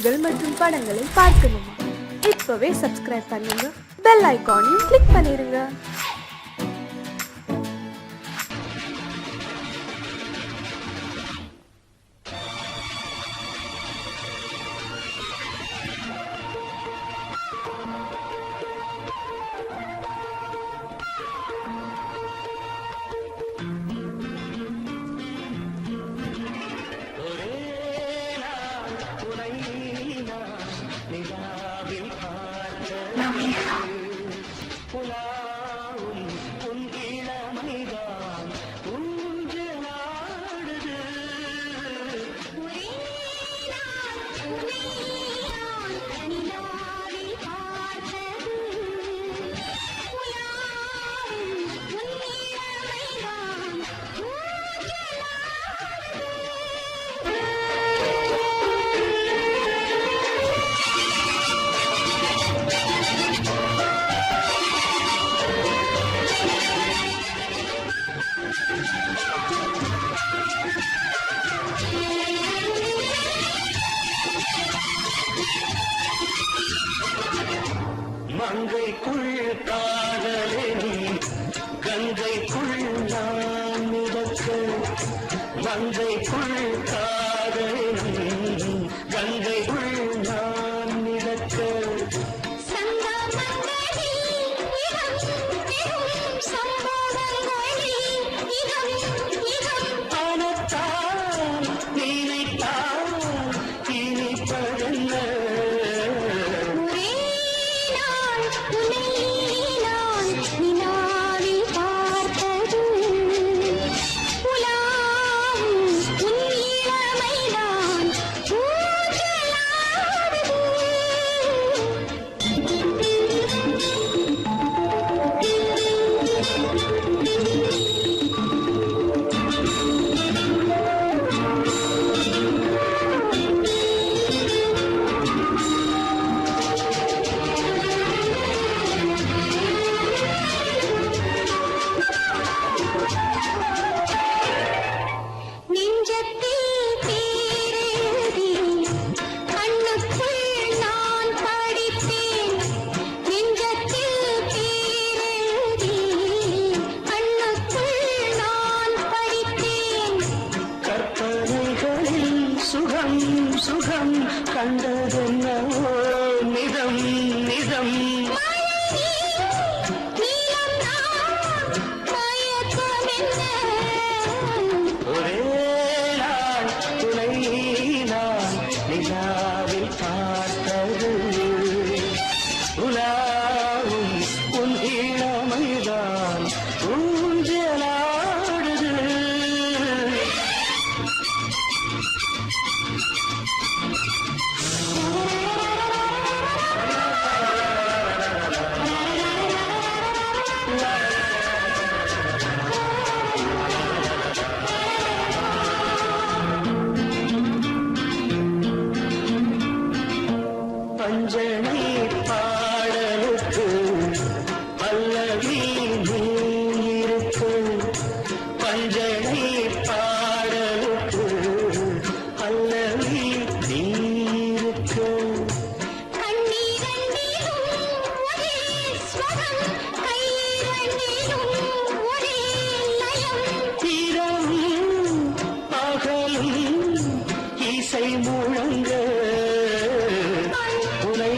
பாடல்கள் மற்றும் படங்களை பார்க்கணுமா? இப்பவே சப்ஸ்கிரைப் பண்ணுங்க, பெல் ஐகானையும் கிளிக் பண்ணிருங்க. மங்கைக்குள் காதலே கங்கைக்குள் நான் மிதக்க, மங்கைக்குள் காதலே கங்கைக்குள் நான் மிதக்க, ஆனத்தால் நினைத்தால் இனிப்பதென்ன, சுகம் சுகம் கண்டதென்னவோ நிதம் நிதம், ஒரே நாள் துணை நான் நிலாவில் பார்த்தது, உலாவும் உன் இளமைதான் ஊஞ்சலாடுது. பஞ்சனை பாடலுக்கு பல்லவி நீ இருக்கு, பஞ்சனை பாடலுக்கு பல்லவி நீ இருக்கு, இரவும் பகலும் இசை முழங்க, உனை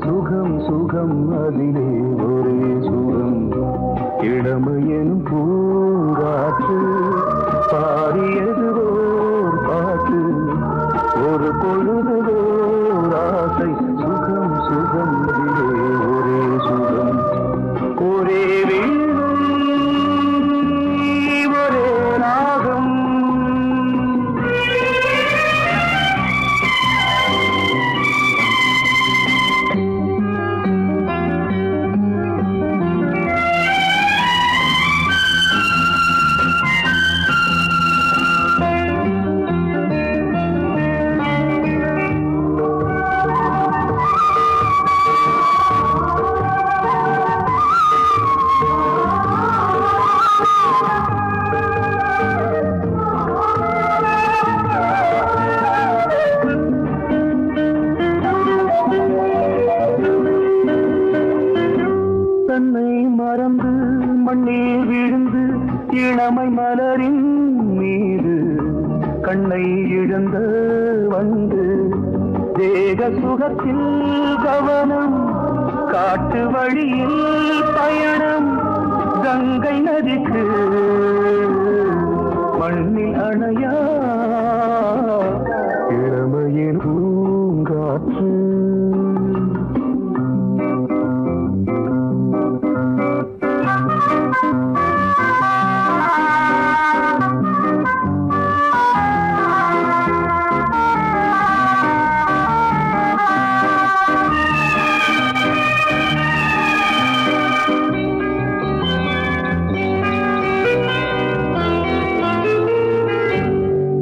சுகம் சுகம் அதிலே ஒரே சுகம் இளமையெனும் பூங்காற்று பாடியது ஓர் பாட்டு ஒரு பொழுதுவோர் ஆசை சுகம் சுகம் அதிலே ஒரே சுகம் ஒரே வீணை ஒரே ராகம் தன்னை மறந்து மண்ணில் விழுந்து இளமை மலரின் மீது கண்ணை இழந்த வந்து தேக சுகத்தில் கவனம் காட்டு வழியில் பயணம் கங்கை நதிக்கு மண்ணில் அணையா இளமையின் பூங்காற்று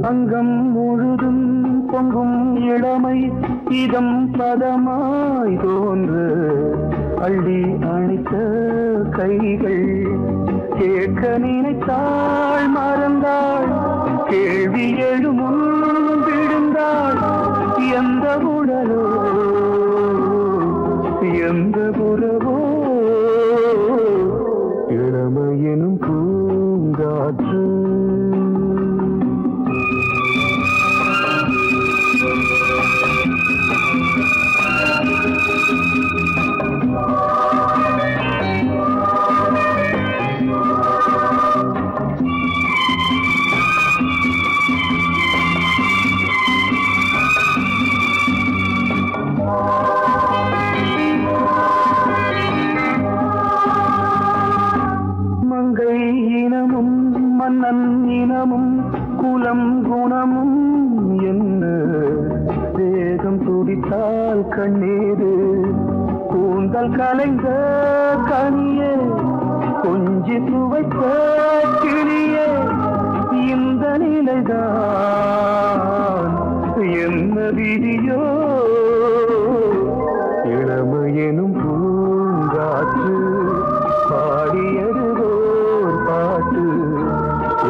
அங்கம் முழுதும் பொங்கும் இளமை இதம் பதமாய் தோன்று அள்ளி அணைத்த கைகள் கேட்க நினைத்தாள் மறந்தாள் கேள்வி எழுமுன் விழுந்தாள் எந்த உடலோ எந்த புறவோ இளமையெனும் பூங்காற்று மங்கை இனமும் மன்னன் இனமும் குலம் குணமும் என்ன தேகம் துடித்தால் கண்ணீரு கூந்தல் கலைந்த கனியே கொஞ்சி துவைத்த கிளியே இந்த நிலைதான் என்ன விதியோ இளமையெனும் பூங்காற்று பாடியதுவோர் பாட்டு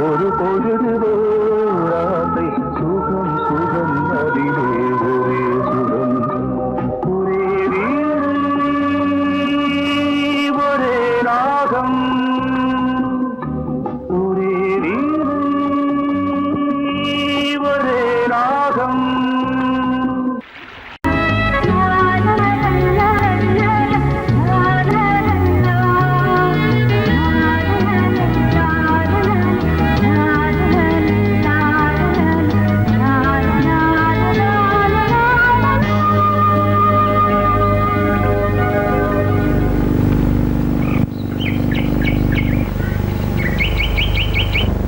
ஒரு பொழுதுவோர் ஆசை சுகம் சுகம் அதிலே ஒரே சுகம் ஒரே வீணை ஒரே ராகம் ஒரே வீணை ஒரே ராகம்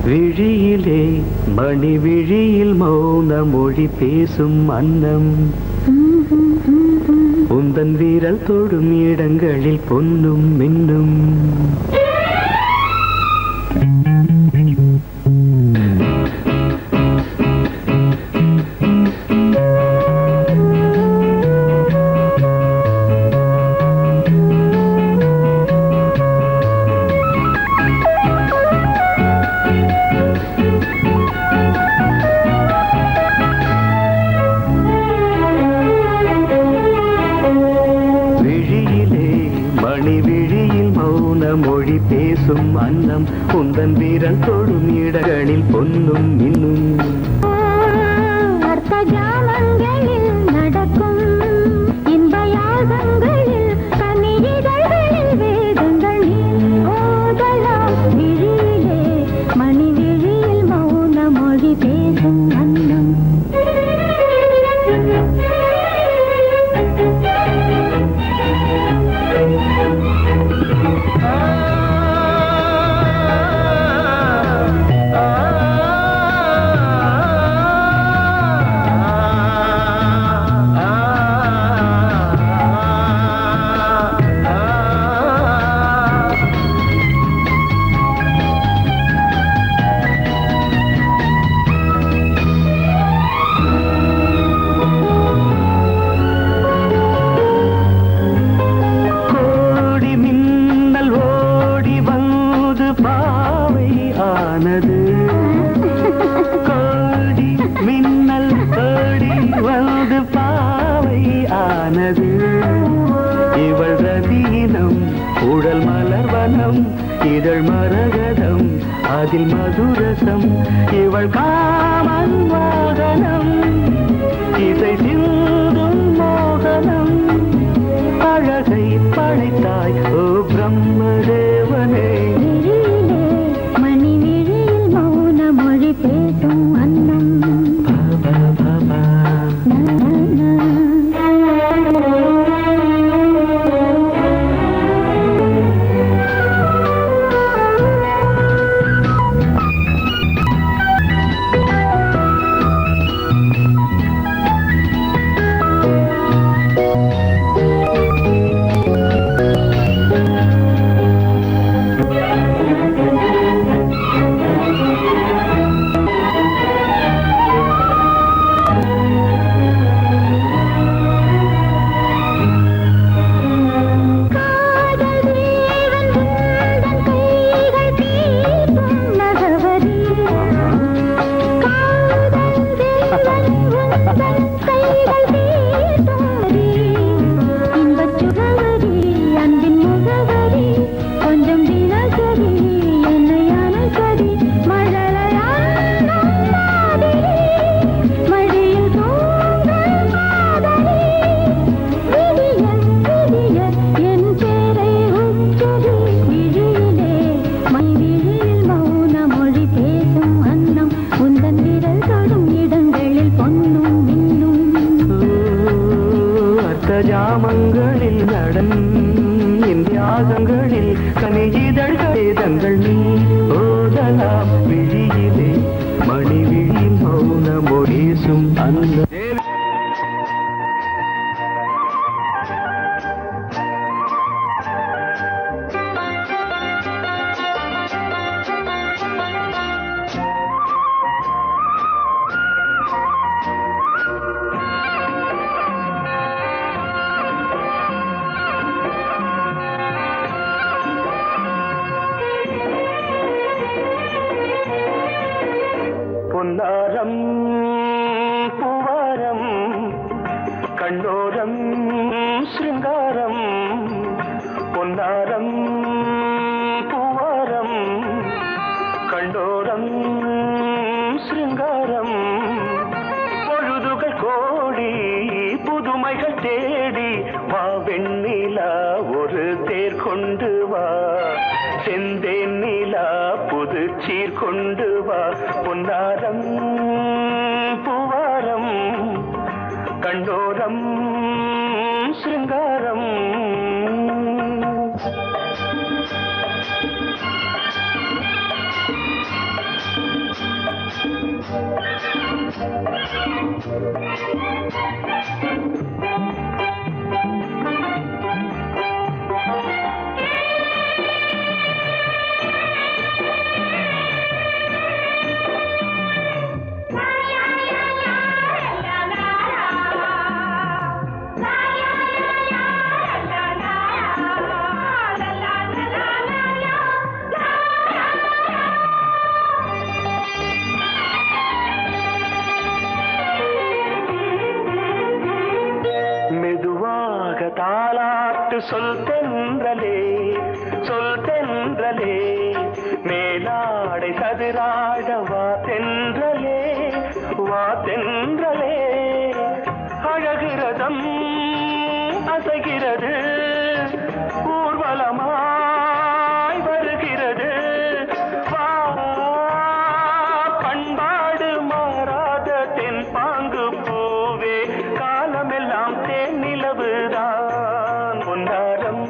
விழியிலே மணி விழியில் மௌன மொழி பேசும் அன்னம் உந்தன் வீரல் தொடும் இடங்களில் பொன்னும் மின்னும் மொழி பேசும் அன்னம் உந்தன் வீரல் தொடும் இடங்களில் பொன்னும் இன்னும் அர்த்த ஜாமங்களில் நடக்கும் இன்ப யாகம் வந்தது இவள் ரதீனம் உடல் மலர்வனம் இதழ் மரகதம் அதில் மதுரசம் இவள் காமன் வாகனம் இசை சிந்தும் மோகனம் அழகை படைத்தாய் ஓ பிரம்மதேவனே மணி விழியில் மௌன மொழி பேசும் அன்னம் ஜாமங்களில் நடன் இந்தியாகங்களில் கனியிதழ்களே தங்கள் நீ ஓதலாம் விழியிலே மணி விழியில் மௌன மொழிசும் அந்த பொன்னாரம் பூவாரம் கண்டோரம் சிருங்காரம் பொன்னாரம் பூவாரம் கண்டோரம் சிருங்காரம் பொழுதுகள் கோடி புதுமைகள் தேடி வா வெண்ணிலா ஒரு தேர் கொண்டு வா செந்தேன் நிலா புது சீர் கொண்டு வா பொன்னாரம் பூவாரம் கண்டோரம் சிருங்காரம் தாலாட்டு சொல் தென்றலே மேலாடை சதுராட வா தென்றலே அழகிறதம் அசைகிறது ஊர்வலமாய் வருகிறது வா பண்பாடு மாறாத தென் பாங்கு பூவே காலமெல்லாம் தேன் நிலவுதான் பொன்னாரம்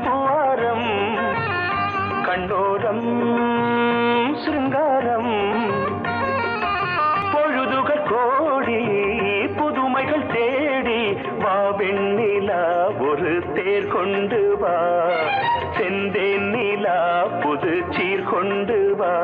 பூவாரம் கண்டோரம் சிருங்காரம் பொழுதுகள் கோடி புதுமைகள் தேடி வா வெண்ணிலா ஒரு தேர் கொண்டு வா செந்தேன் நிலா புது சீர் கொண்டு வா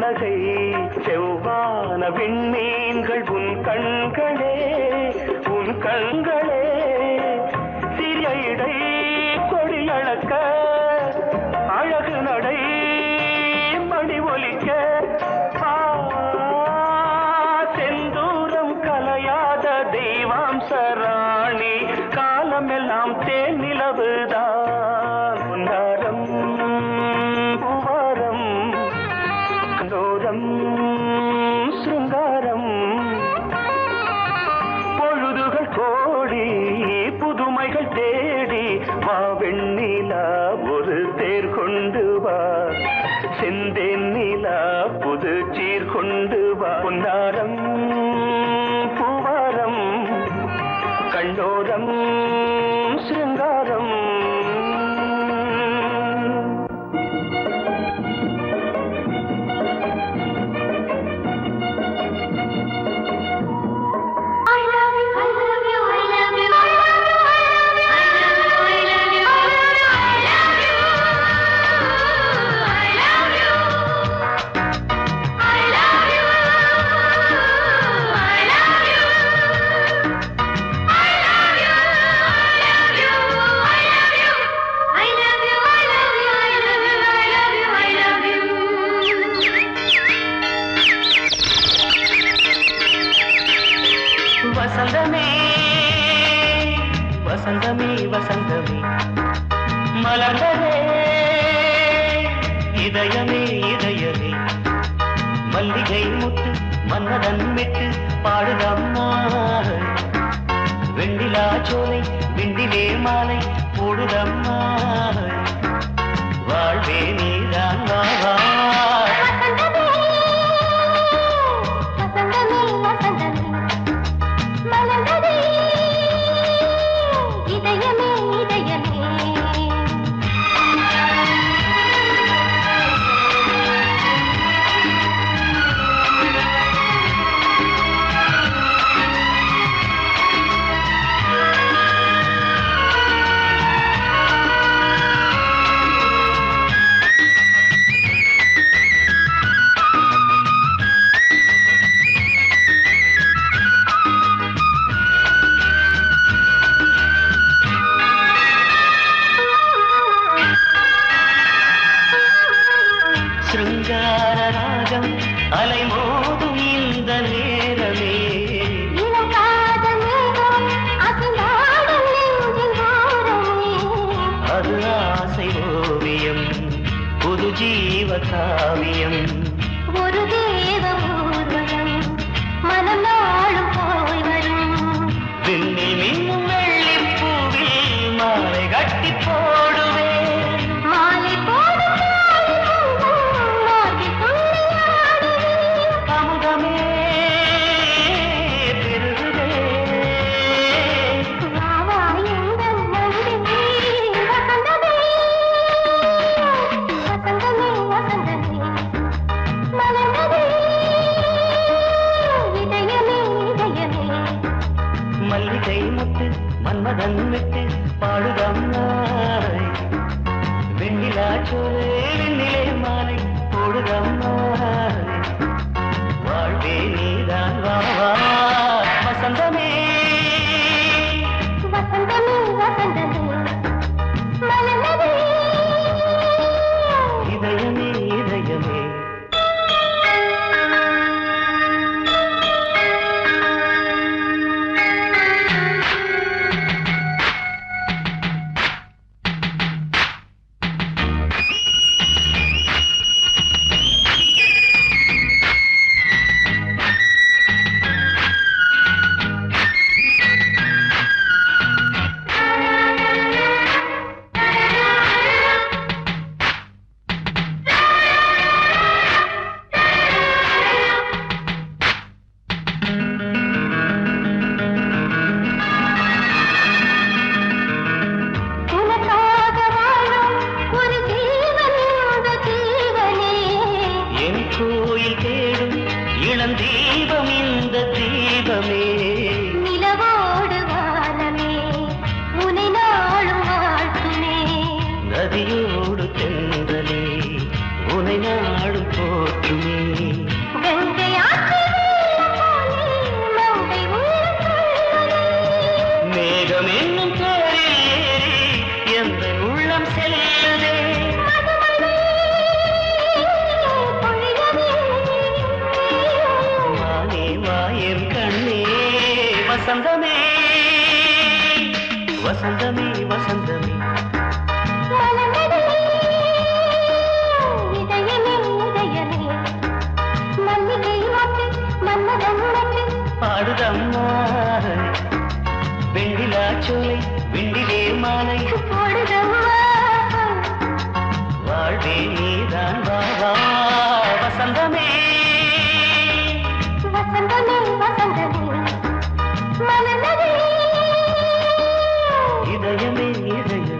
புன்னகை செவ்வான விண்மீன்கள் உன் கண்களே உன் கண்களே சிறிய இடை கொடியளக்க அழகு நடை மணி ஒலிக்க செந்தூரம் கலையாத தெய்வாம்சராணி காலமெல்லாம் தேன் நிலவுதான் உன்னாரம் பூவாரம் கண்டோரம் சிருங்காரம் பொழுதுகள் கோடி புதுமைகள் தேடி வா வெண்ணிலா ஒரு தேர் கொண்டு வா செந்தேன் நிலா புது சீர் கொண்டு வா பொன்னாரம் பூவாரம் கண்டோரம் சிருங்காரம் வசந்தமே வசந்தமே வசந்தமே மலர்ந்ததே இதயமே இதயமே மல்லிகை முத்து மன்னதன் விட்டு பாடுதம்மா வெண்ணிலா சோலை விண்டிலே மாலை போடுதம்மா வாழ்வே நீதான் வா சிருங்கார ராகம் அலைமோதும் இந்த நேரமே அது ஆசை ஓவியம் புது ஜீவ காவியம் ஒரு தேவ ஊர்வலம் மனம் நாளும் போய் வரும் விண்ணில் மின்னும் வெள்ளி பூவில் மாலை கட்டி போடுவேன் மாலை போடும் அமுதமே பெருகுதே மல்லிகை முத்து மன்மதன் விட்டு பாடுதம்மாய் வெண்ணிலா சோலை வெண்ணிலே மாலை போடுதம்மாய் வாழ்வே நீதான் வா வசந்தமே வசந்தமே வசந்தமே மலர்ந்ததே இதயமே இதயமே மனம் என்னும் தேரில் ஏறி எந்த உள்ளம் செல்லுதே. வானே வாயன் கண்ணே வசந்தமே வசந்தமே வசந்தமே பாடுதம்மா வெண்ணிலா சோலை வெண்ணிலே மாலை வாழ்வே நீதான் வா வசந்தமே இதயமே இதயமே.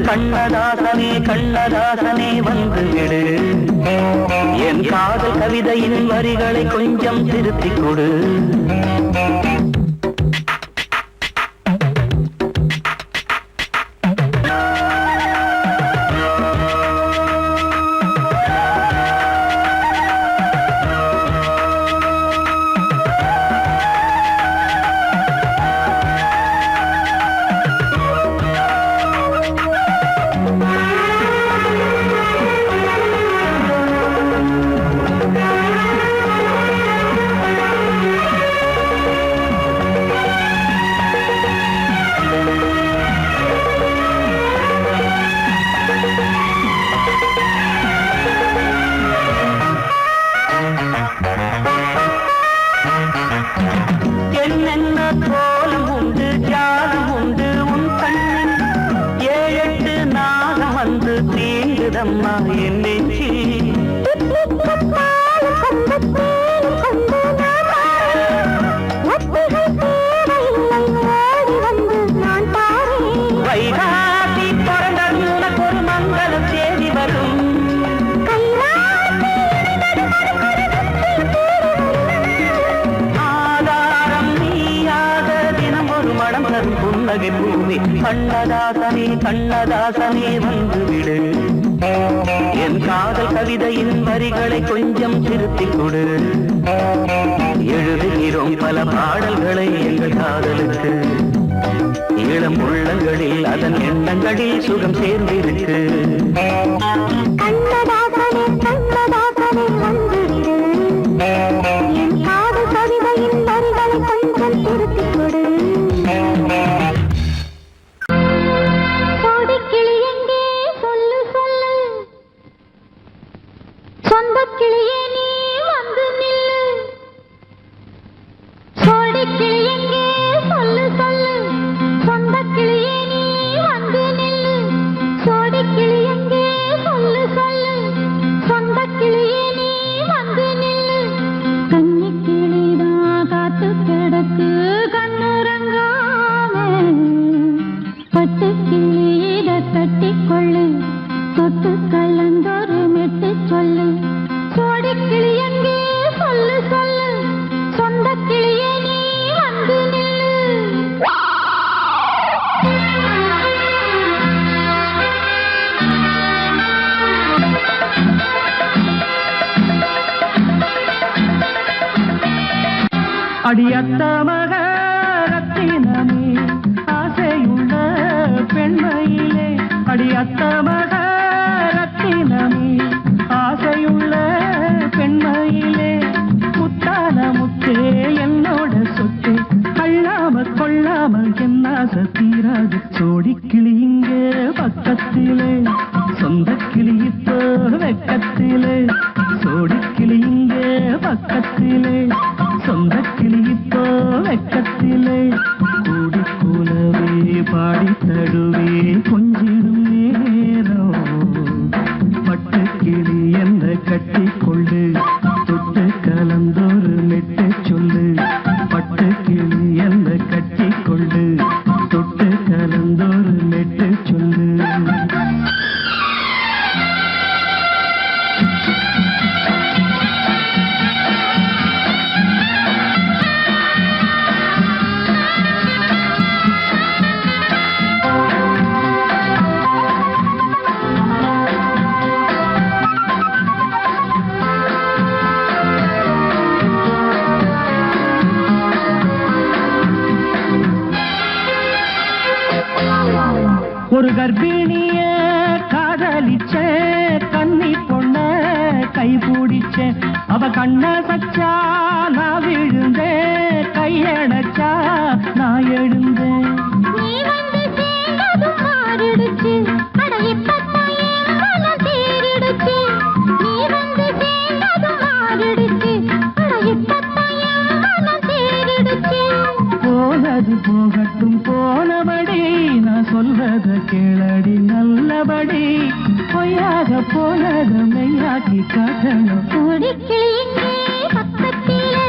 கண்ணதாசனே கண்ணதாசனே வந்து விடு, என் காதல் கவிதையின் வரிகளை கொஞ்சம் திருத்திக் கொடு. என்னென்ன கோலம் உண்டு ஜாலம் உண்டு உன் கண்ணில், 7-8 நாகம் வந்து தீண்டுதம்மா என் நெஞ்சில். வைகாசி பிறந்தது உனக்கு ஒரு மங்கள தேதி வரும், புன்னகை பூமி. கண்ணதாசனே கண்ணதாசனே வந்து விடு, என் காதல் கவிதையின் வரிகளை கொஞ்சம் திருத்திக் கொடு. எழுதுகிறோம் பல பாடல்களை எங்கள் காதலுக்கு, இளம் உள்ளங்களில் அதன் எண்ணங்களில் சுகம் சேர்ந்திருக்கு. கண்ணதாசனே கண்ணதாசனே வந்து விடு, என் காதல் கவிதையின் வரிகளை கொஞ்சம் திருத்திக் கொடு. அடியத்த மக ரத்தினமே ஆசையுள்ள பெண்மையிலே அடியத்த மக ரத்தினமே ஆசையுள்ள பெண்மையிலே முத்தான முத்தே என்னோட சொத்து அள்ளாம கொள்ளாம என்ன தீராது சோடிக்கிளி இங்கே பக்கத்திலே சொந்த கிளி இப்போ வெக்கத்திலே சோடிக்கிளி இங்கே பக்கத்திலே சொந்த கிளி இப்போ வெக்கத்திலே கூடி கூலவே பாடி தடுவே கொஞ்சிடும் நேரம் பட்டு கிளி என்ன கட்டி கொண்டு தொட்டு கலந்தோறு மெட்டு சொல்லு பட்டு கிளி என்ன கட்டி கொண்டு தொட்டு கலந்தோறு மெட்டு சொல்லு ஒரு கர்ப்பிணிய காதலிச்ச கன்னி பொண்ண கை பிடிச்ச அவ கண்ண சச்சா நான் விழுந்தேன் கையடைச்சா நான் எழுந்தேன் நீ வந்து சேர்ந்ததும் மாறிடுச்சு அட இப்பத்தான் என் மனம் தேறிடுச்சு நீ வந்து சேர்ந்ததும் மாறிடுச்சு அட இப்பத்தான் என் மனம் தேறிடுச்சு போனது போகட்டும் போனபடி நான் சொல்றத கேளடி நல்லபடி பொய்யாக போனத மெய்யாக்கி காட்டணும் கூடிக்கிளி இங்கே பக்கத்திலே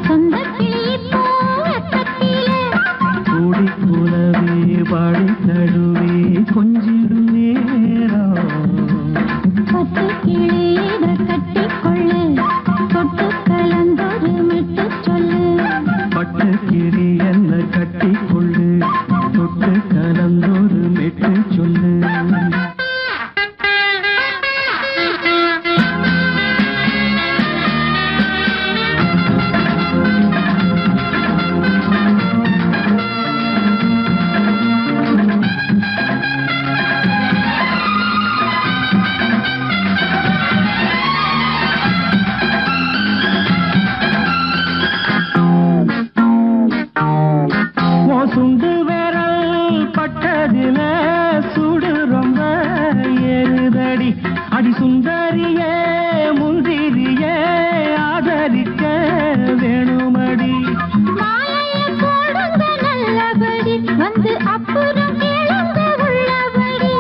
சொந்த கிளி இப்போ வெக்கத்திலே கூடி கூலவே பாடி தடுவே கொஞ்சிடும் நேரம் பட்டு கிளி இதை கட்டிக்கொள்ளு தொட்டு கலந்தொரு மெட்டு சொல்லு பட்டு கிளி என்ன கட்டி கொள்ளு தொட்டு கலந்தொரு மெட்டு சொல்லு சுண்டு விரல் பட்டதில சுடு ரொம்ப ஏறுதடி அடி சுந்தரியே முந்திரியே ஆதரிக்க வேணுமடி மாலைய போடுங்க நல்லபடி வந்து அப்புறம் கேளுங்க உள்ளபடி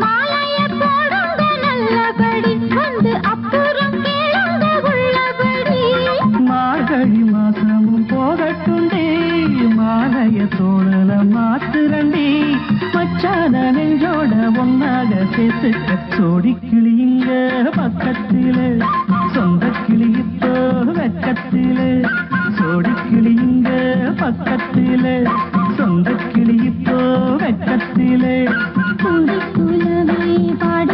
மாலைய போடுங்க நல்லபடி வந்து அப்புறம் கேளுங்க உள்ளபடி மார்கழி மாசமும் போகட்டுண்டி மாலைய தோழல மாத்துரண்டி மச்சான நெஞ்சோட ஒன்னாக சேர்த்துக்க சோடி கிளி இங்க பக்கத்திலே சொந்த கிளி இப்போ வெக்கத்திலே சோடி கிளி இங்க பக்கத்திலே சொந்த கிளி இப்போ வெக்கத்திலே கூடி கூலவே பாடி